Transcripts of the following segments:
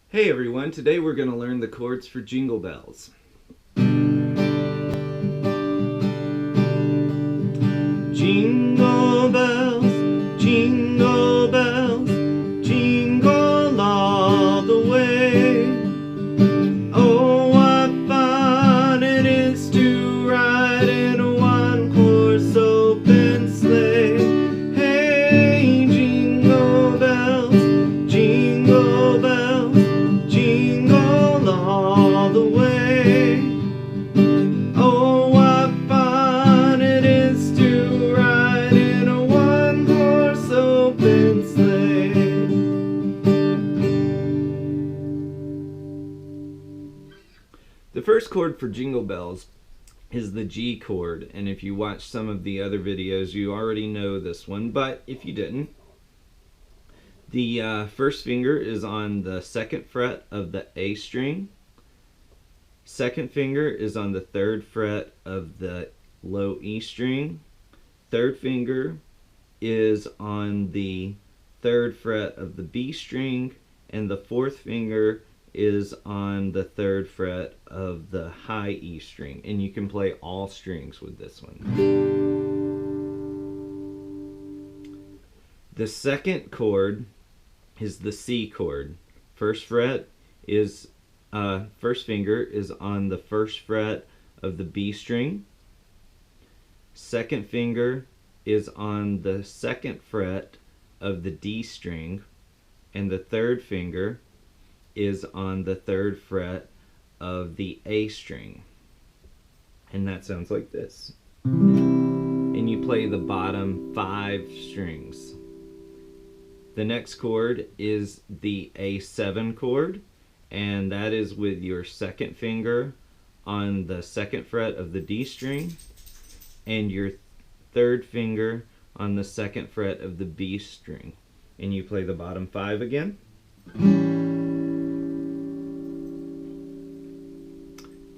Hey everyone, today we're going to learn the chords for Jingle Bells. Jingle bells, jingle bells, jingle all the way. Oh, what fun it is to ride in a one-horse open sleigh. Hey, jingle bells, jingle bells, jingle all the way. Oh, what fun it is to ride in a one-horse open sleigh. The first chord for Jingle Bells is the G chord, and if you watch some of the other videos you already know this one, but if you didn't, the first finger is on the second fret of the A string. Second finger is on the third fret of the low E string. Third finger is on the third fret of the B string, and the fourth finger is on the third fret of the high E string, and you can play all strings with this one. The second chord is the C chord. First finger is on the first fret of the B string. Second finger is on the second fret of the D string, and the third finger is on the third fret of the A string. And that sounds like this. And you play the bottom 5 strings. The next chord is the A7 chord, and that is with your second finger on the second fret of the D string and your third finger on the second fret of the B string. And you play the bottom 5 again.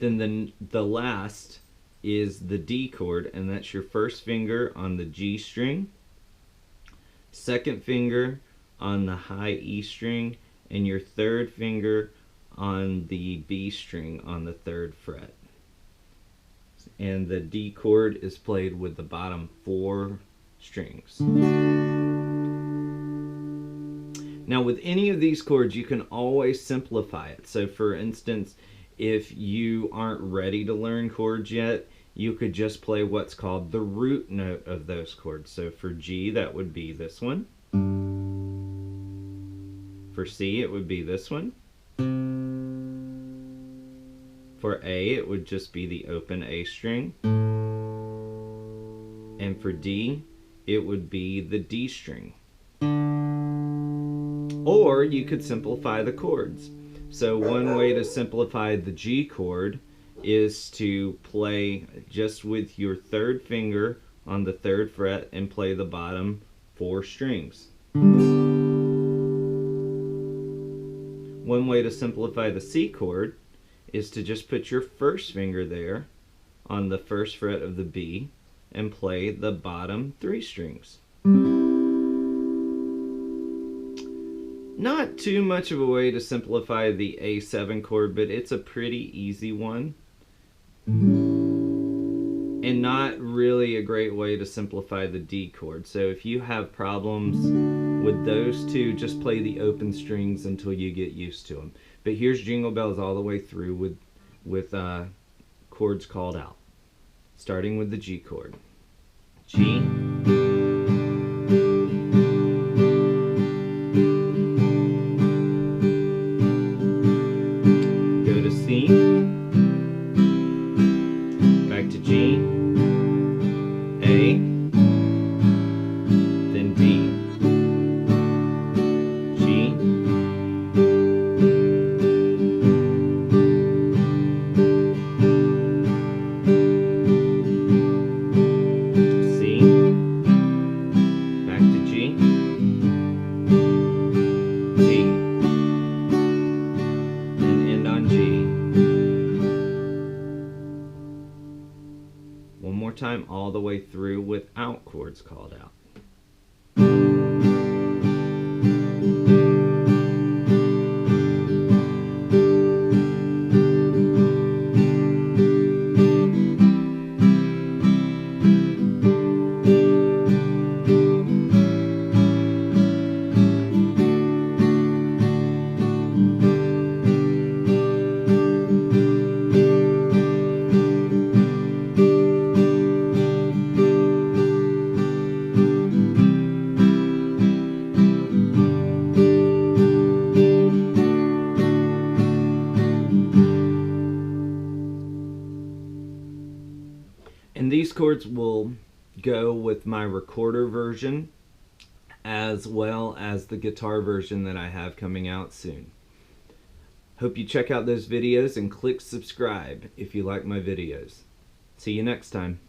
Then the last is the D chord, and that's your first finger on the G string, second finger on the high E string, and your third finger on the B string on the third fret. And the D chord is played with the bottom 4 strings. Now with any of these chords you can always simplify it. So for instance, if you aren't ready to learn chords yet, you could just play what's called the root note of those chords. So for G, that would be this one. For C, it would be this one. For A, it would just be the open A string. And for D, it would be the D string. Or you could simplify the chords. So one way to simplify the G chord is to play just with your third finger on the third fret and play the bottom 4 strings. One way to simplify the C chord is to just put your first finger there on the first fret of the B and play the bottom 3 strings. Not too much of a way to simplify the A7 chord, but it's a pretty easy one. And not really a great way to simplify the D chord. So if you have problems with those two, just play the open strings until you get used to them. But here's Jingle Bells all the way through with chords called out. Starting with the G chord. G. C, back to G, A, then D, G, C, back to G, G, and end on G. One more time all the way through without chords called out. chords will go with my recorder version as well as the guitar version that I have coming out soon. Hope you check out those videos and click subscribe if you like my videos. See you next time.